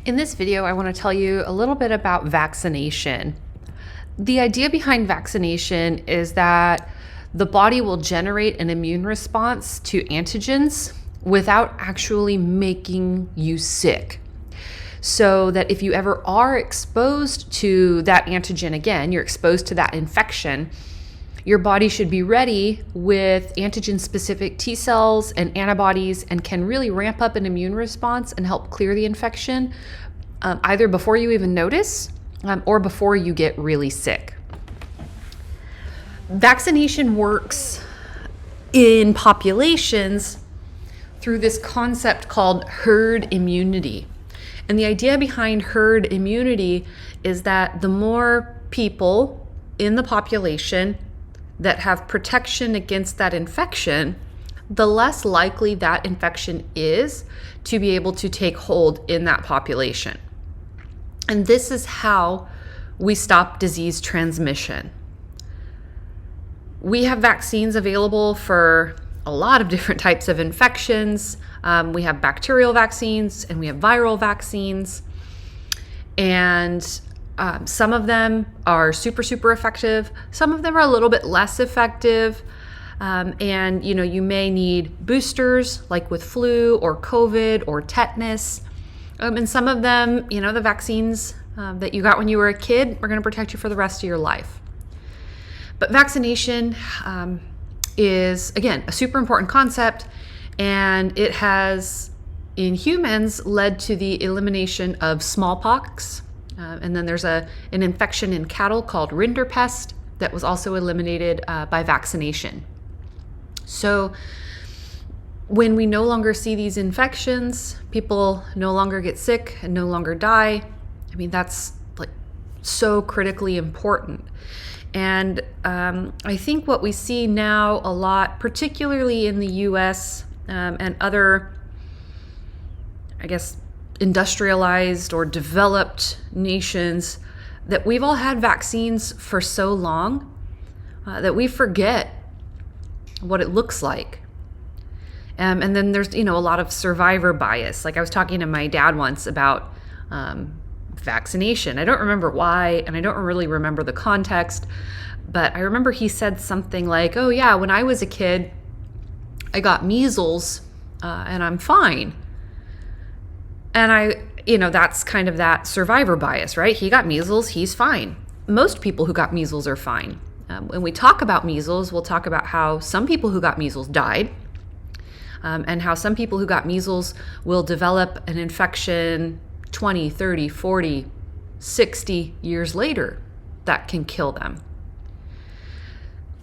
In this video, I want to tell you a little bit about vaccination. The idea behind vaccination is that the body will generate an immune response to antigens without actually making you sick. So that if you ever are exposed to that antigen again, you're exposed to that infection, your body should be ready with antigen-specific T cells and antibodies and can really ramp up an immune response and help clear the infection either before you even notice or before you get really sick. Vaccination works in populations through this concept called herd immunity. And the idea behind herd immunity is that the more people in the population that have protection against that infection, the less likely that infection is to be able to take hold in that population. And this is how we stop disease transmission. We have vaccines available for a lot of different types of infections. We have bacterial vaccines and we have viral vaccines. And some of them are super effective. Some of them are a little bit less effective. And you may need boosters like with flu or COVID or tetanus. And some of them, the vaccines that you got when you were a kid are going to protect you for the rest of your life. But vaccination is, again, a super important concept, and it has, in humans, led to the elimination of smallpox. And then there's an infection in cattle called rinderpest that was also eliminated by vaccination. So when we no longer see these infections, people no longer get sick and no longer die. I mean, that's like so critically important. And I think what we see now a lot, particularly in the US and other, industrialized or developed nations, that we've all had vaccines for so long that we forget what it looks like. And then there's, a lot of survivor bias. Like I was talking to my dad once about vaccination. I don't remember why, and I don't really remember the context, but I remember he said something like, oh yeah, when I was a kid, I got measles and I'm fine. And that's kind of that survivor bias, right? He got measles, he's fine. Most people who got measles are fine. When we talk about measles, we'll talk about how some people who got measles died, and how some people who got measles will develop an infection 20, 30, 40, 60 years later that can kill them.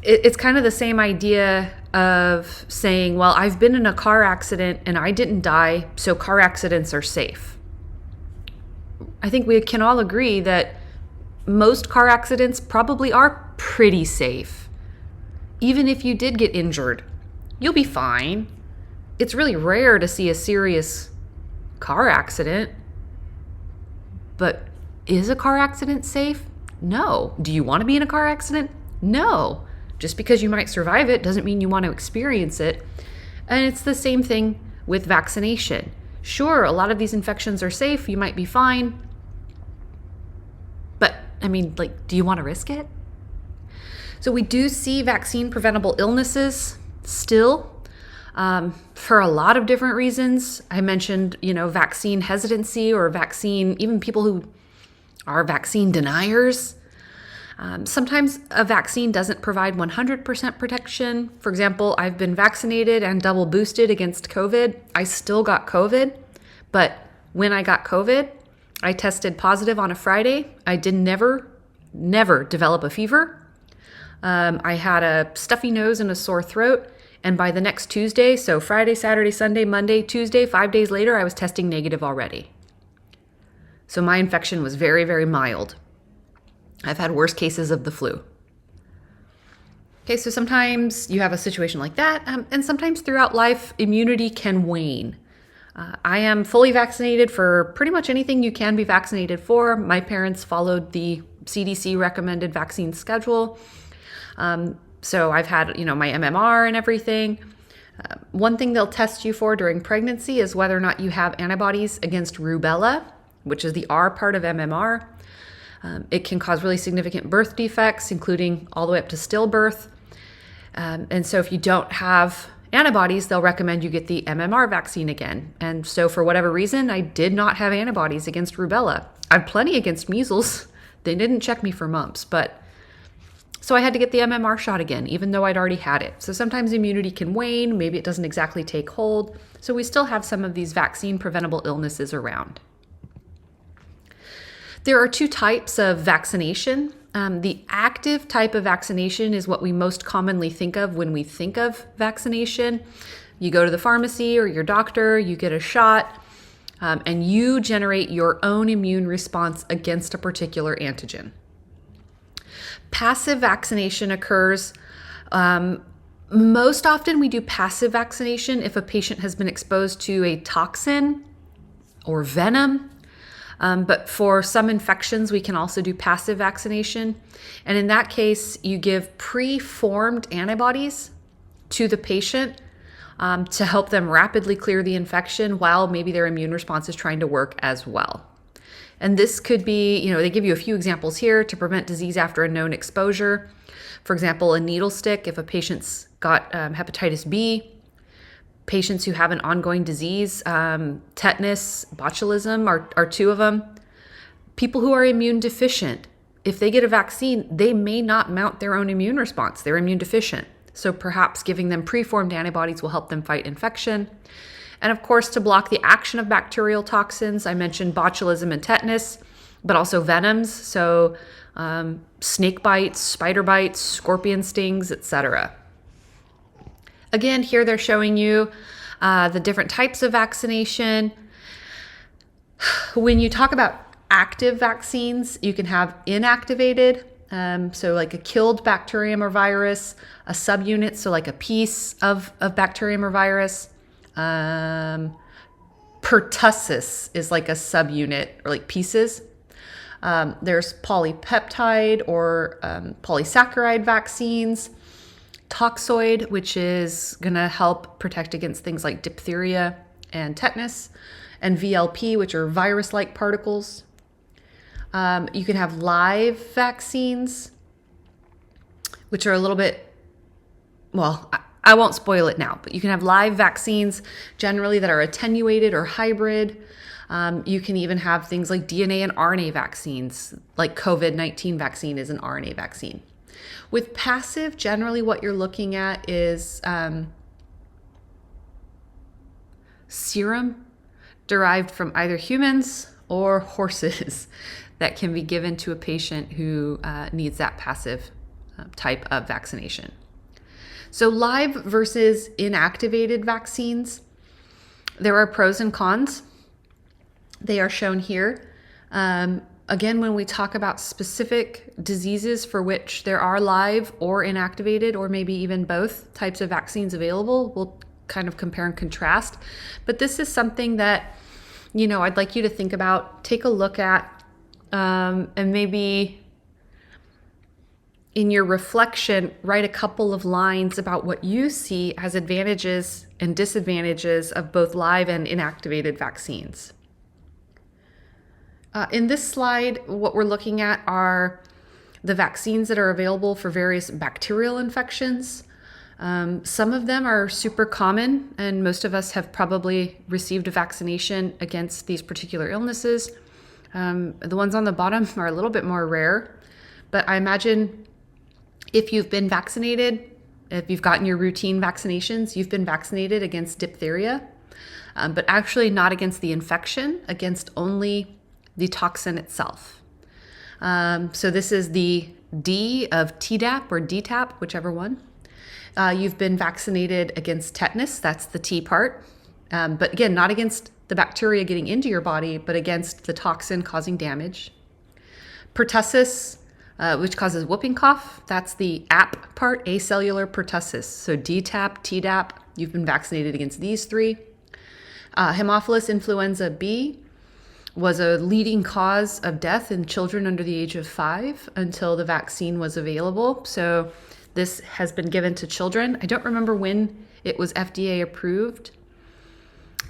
It's kind of the same idea of saying, well, I've been in a car accident and I didn't die, so car accidents are safe. I think we can all agree that most car accidents probably are pretty safe. Even if you did get injured, you'll be fine. It's really rare to see a serious car accident. But is a car accident safe? No. Do you want to be in a car accident? No. Just because you might survive it doesn't mean you want to experience it. And it's the same thing with vaccination. Sure, a lot of these infections are safe. You might be fine. But, do you want to risk it? So we do see vaccine preventable illnesses still for a lot of different reasons. I mentioned, vaccine hesitancy or vaccine, even people who are vaccine deniers. Sometimes a vaccine doesn't provide 100% protection. For example, I've been vaccinated and double boosted against COVID. I still got COVID, but when I got COVID, I tested positive on a Friday. I did never develop a fever. I had a stuffy nose and a sore throat. And by the next Tuesday, so Friday, Saturday, Sunday, Monday, Tuesday, 5 days later, I was testing negative already. So my infection was very, very mild. I've had worse cases of the flu. Okay, so sometimes you have a situation like that, and sometimes throughout life, immunity can wane. I am fully vaccinated for pretty much anything you can be vaccinated for. My parents followed the CDC recommended vaccine schedule. So I've had, my MMR and everything. One thing they'll test you for during pregnancy is whether or not you have antibodies against rubella. which is the R part of MMR. It can cause really significant birth defects, including all the way up to stillbirth. And so if you don't have antibodies, they'll recommend you get the MMR vaccine again. And so for whatever reason, I did not have antibodies against rubella. I have plenty against measles. They didn't check me for mumps, so I had to get the MMR shot again, even though I'd already had it. So sometimes immunity can wane, maybe it doesn't exactly take hold. So we still have some of these vaccine preventable illnesses around. There are two types of vaccination. The active type of vaccination is what we most commonly think of when we think of vaccination. You go to the pharmacy or your doctor, you get a shot, and you generate your own immune response against a particular antigen. Passive vaccination occurs most often. We do passive vaccination if a patient has been exposed to a toxin or venom. But for some infections, we can also do passive vaccination. And in that case, you give pre-formed antibodies to the patient to help them rapidly clear the infection while maybe their immune response is trying to work as well. And this could be, they give you a few examples here to prevent disease after a known exposure. For example, a needle stick, if a patient's got hepatitis B, patients who have an ongoing disease, tetanus, botulism are two of them. People who are immune deficient, if they get a vaccine, they may not mount their own immune response. They're immune deficient. So perhaps giving them preformed antibodies will help them fight infection. And of course, to block the action of bacterial toxins, I mentioned botulism and tetanus, but also venoms. So snake bites, spider bites, scorpion stings, etc. Again, here they're showing you the different types of vaccination. When you talk about active vaccines, you can have inactivated, so like a killed bacterium or virus, a subunit, so like a piece of bacterium or virus. Pertussis is like a subunit or like pieces. There's polypeptide or polysaccharide vaccines. Toxoid, which is going to help protect against things like diphtheria and tetanus, and VLP, which are virus-like particles. You can have live vaccines, which are a little bit, I won't spoil it now, but you can have live vaccines generally that are attenuated or hybrid. You can even have things like DNA and RNA vaccines, like COVID-19 vaccine is an RNA vaccine. With passive, generally what you're looking at is serum derived from either humans or horses that can be given to a patient who needs that passive type of vaccination. So live versus inactivated vaccines, there are pros and cons. They are shown here. Again, when we talk about specific diseases for which there are live or inactivated, or maybe even both types of vaccines available, we'll kind of compare and contrast. But this is something that, I'd like you to think about, take a look at, and maybe in your reflection, write a couple of lines about what you see as advantages and disadvantages of both live and inactivated vaccines. In this slide, what we're looking at are the vaccines that are available for various bacterial infections. Some of them are super common, and most of us have probably received a vaccination against these particular illnesses. The ones on the bottom are a little bit more rare, but I imagine if you've been vaccinated, if you've gotten your routine vaccinations, you've been vaccinated against diphtheria, but actually not against the infection, against only the toxin itself. So this is the D of Tdap or DTaP, whichever one. You've been vaccinated against tetanus, that's the T part. But again, not against the bacteria getting into your body, but against the toxin causing damage. Pertussis, which causes whooping cough, that's the AP part, acellular pertussis. So DTaP, Tdap, you've been vaccinated against these three. Haemophilus influenza B was a leading cause of death in children under the age of 5 until the vaccine was available. So this has been given to children. I don't remember when it was FDA approved.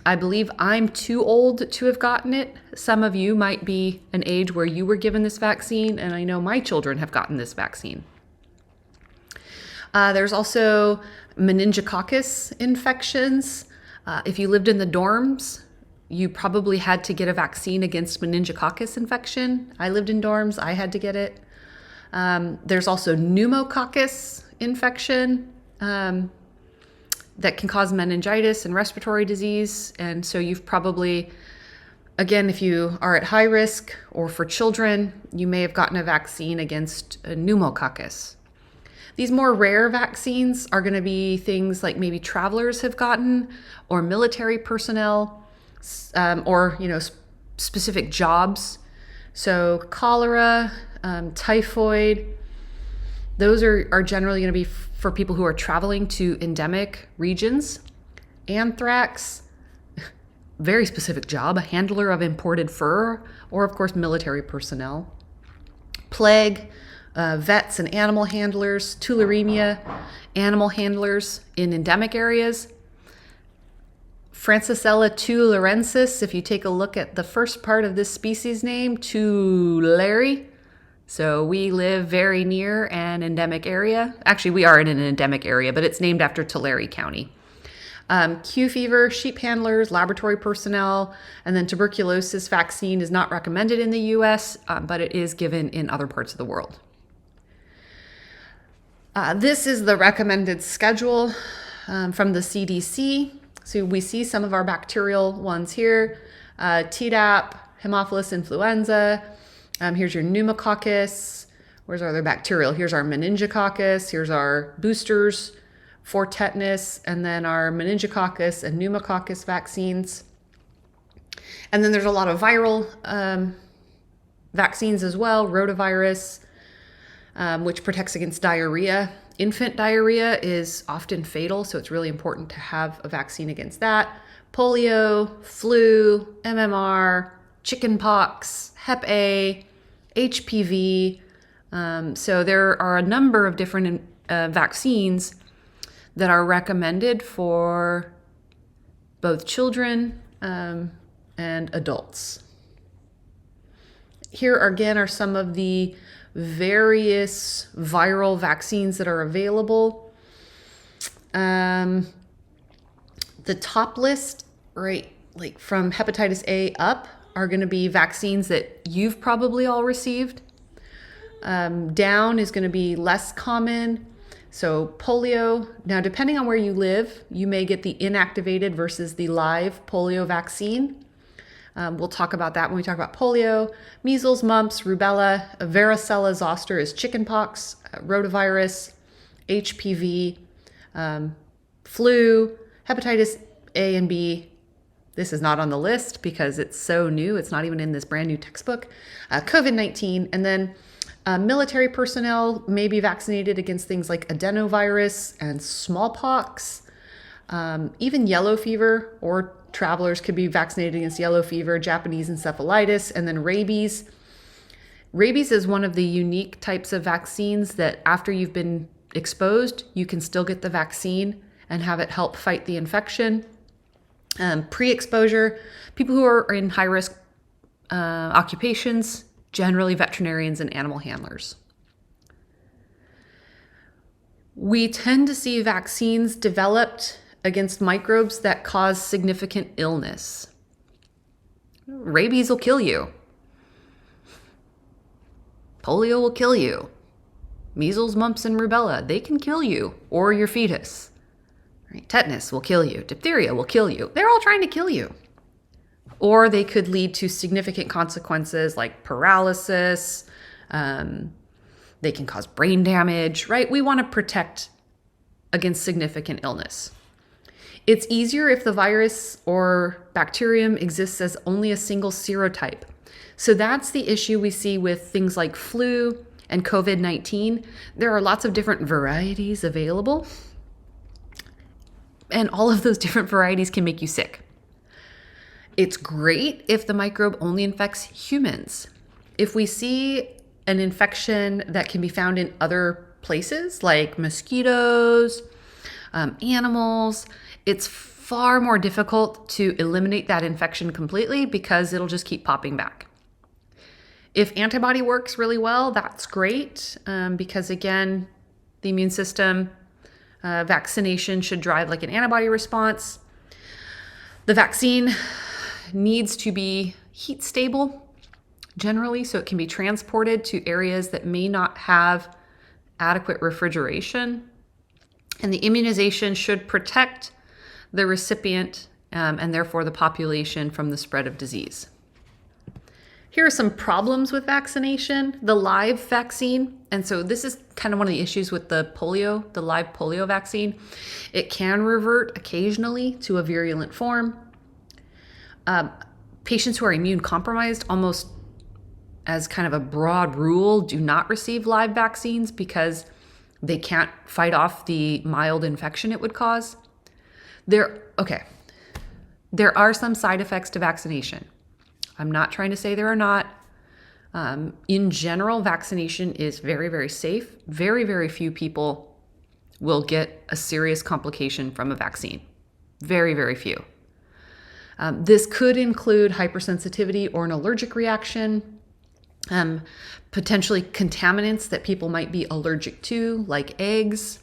I believe I'm too old to have gotten it. Some of you might be an age where you were given this vaccine, and I know my children have gotten this vaccine. There's also meningococcus infections. If you lived in the dorms, you probably had to get a vaccine against meningococcus infection. I lived in dorms, I had to get it. There's also pneumococcus infection that can cause meningitis and respiratory disease. And so you've probably, again, if you are at high risk or for children, you may have gotten a vaccine against a pneumococcus. These more rare vaccines are going to be things like maybe travelers have gotten, or military personnel, or specific jobs. So cholera, typhoid, those are generally going to be for people who are traveling to endemic regions. Anthrax, very specific job, a handler of imported fur, or of course military personnel. Plague, vets and animal handlers. Tularemia, animal handlers in endemic areas. Francisella tularensis, if you take a look at the first part of this species name, Tulare. So we live very near an endemic area. Actually, we are in an endemic area, but it's named after Tulare County. Q fever, sheep handlers, laboratory personnel, and then tuberculosis vaccine is not recommended in the US, but it is given in other parts of the world. This is the recommended schedule from the CDC. So we see some of our bacterial ones here. Tdap, Haemophilus influenza. Here's your pneumococcus. Where's our other bacterial? Here's our meningococcus. Here's our boosters for tetanus, and then our meningococcus and pneumococcus vaccines. And then there's a lot of viral vaccines as well. Rotavirus, which protects against diarrhea. Infant diarrhea is often fatal, so it's really important to have a vaccine against that. Polio, flu, MMR, chickenpox, Hep A, HPV. So there are a number of different vaccines that are recommended for both children and adults. Here again are some of the various viral vaccines that are available. The top list, right, like from hepatitis A up, are going to be vaccines that you've probably all received. Down is going to be less common. So polio, now depending on where you live, you may get the inactivated versus the live polio vaccine. We'll talk about that when we talk about polio. Measles, mumps, rubella, varicella zoster is chickenpox, rotavirus, HPV, flu, hepatitis A and B. This is not on the list because it's so new. It's not even in this brand new textbook. COVID-19, and then military personnel may be vaccinated against things like adenovirus and smallpox. Even yellow fever, or travelers could be vaccinated against yellow fever, Japanese encephalitis, and then rabies. Rabies is one of the unique types of vaccines that after you've been exposed, you can still get the vaccine and have it help fight the infection. Pre-exposure, people who are in high-risk occupations, generally veterinarians and animal handlers. We tend to see vaccines developed against microbes that cause significant illness. Rabies will kill you. Polio will kill you. Measles, mumps, and rubella, they can kill you or your fetus. Right? Tetanus will kill you. Diphtheria will kill you. They're all trying to kill you. Or they could lead to significant consequences like paralysis. They can cause brain damage, right? We want to protect against significant illness. It's easier if the virus or bacterium exists as only a single serotype. So that's the issue we see with things like flu and COVID-19. There are lots of different varieties available, and all of those different varieties can make you sick. It's great if the microbe only infects humans. If we see an infection that can be found in other places like mosquitoes, animals, it's far more difficult to eliminate that infection completely because it'll just keep popping back. If antibody works really well, that's great because, again, the immune system, vaccination should drive like an antibody response. The vaccine needs to be heat stable generally, so it can be transported to areas that may not have adequate refrigeration. And the immunization should protect the recipient and therefore the population from the spread of disease. Here are some problems with vaccination, the live vaccine. And so this is kind of one of the issues with the live polio vaccine. It can revert occasionally to a virulent form. Patients who are immune compromised, almost as kind of a broad rule, do not receive live vaccines because they can't fight off the mild infection it would cause. There are some side effects to vaccination. I'm not trying to say there are not. In general, vaccination is very, very safe. Very, very few people will get a serious complication from a vaccine. Very, very few. This could include hypersensitivity or an allergic reaction, potentially contaminants that people might be allergic to, like eggs.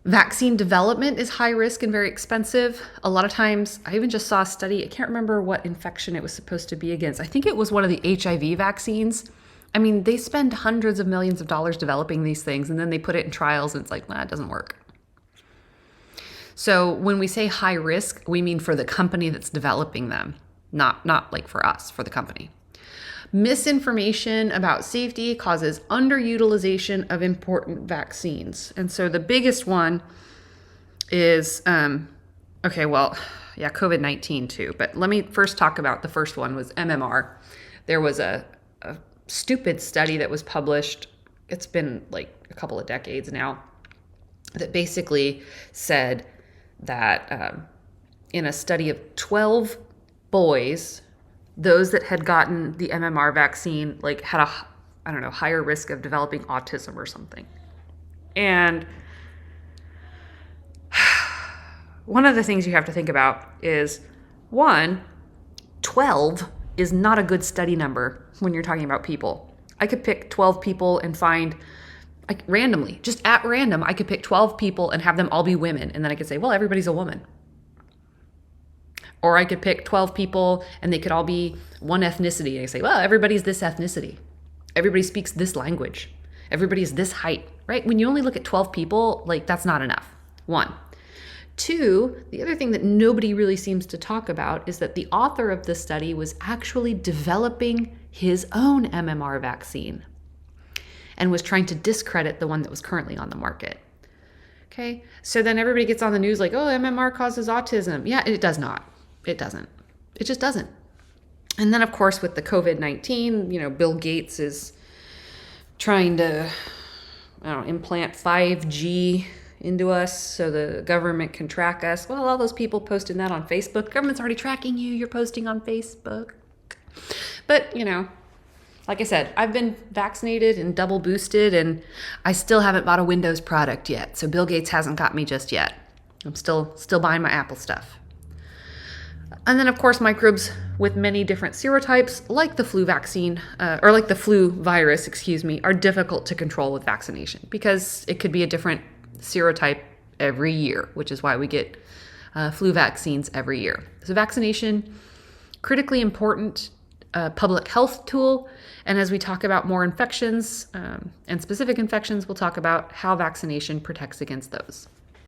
Vaccine development is high risk and very expensive. A lot of times, I even just saw a study, I can't remember what infection it was supposed to be against. I think it was one of the HIV vaccines. I mean, they spend hundreds of millions of dollars developing these things, and then they put it in trials, and it's like, nah, it doesn't work. So when we say high risk, we mean for the company that's developing them, not like for us, for the company. Misinformation about safety causes underutilization of important vaccines. And so the biggest one is, COVID-19 too. But let me first talk about the first one was MMR. There was a stupid study that was published. It's been like a couple of decades now that basically said that in a study of 12 boys, those that had gotten the MMR vaccine like had a higher risk of developing autism or something. And one of the things you have to think about is 12 is not a good study number when you're talking about people. I could pick 12 people and find randomly, just at random, I could pick 12 people and have them all be women. And then I could say, well, everybody's a woman. Or I could pick 12 people and they could all be one ethnicity. And I say, well, everybody's this ethnicity. Everybody speaks this language. Everybody's this height, right? When you only look at 12 people, like that's not enough. 1. 2, the other thing that nobody really seems to talk about is that the author of the study was actually developing his own MMR vaccine and was trying to discredit the one that was currently on the market. Okay, so then everybody gets on the news like, oh, MMR causes autism. Yeah, it does not. It doesn't. It just doesn't. And then, of course, with the COVID-19, Bill Gates is trying to, implant 5G into us so the government can track us. Well, all those people posting that on Facebook, government's already tracking you. You're posting on Facebook. But, like I said, I've been vaccinated and double boosted, and I still haven't bought a Windows product yet. So Bill Gates hasn't got me just yet. I'm still buying my Apple stuff. And then, of course, microbes with many different serotypes, like the flu vaccine, or like the flu virus, are difficult to control with vaccination because it could be a different serotype every year, which is why we get flu vaccines every year. So vaccination, critically important public health tool. And as we talk about more infections and specific infections, we'll talk about how vaccination protects against those.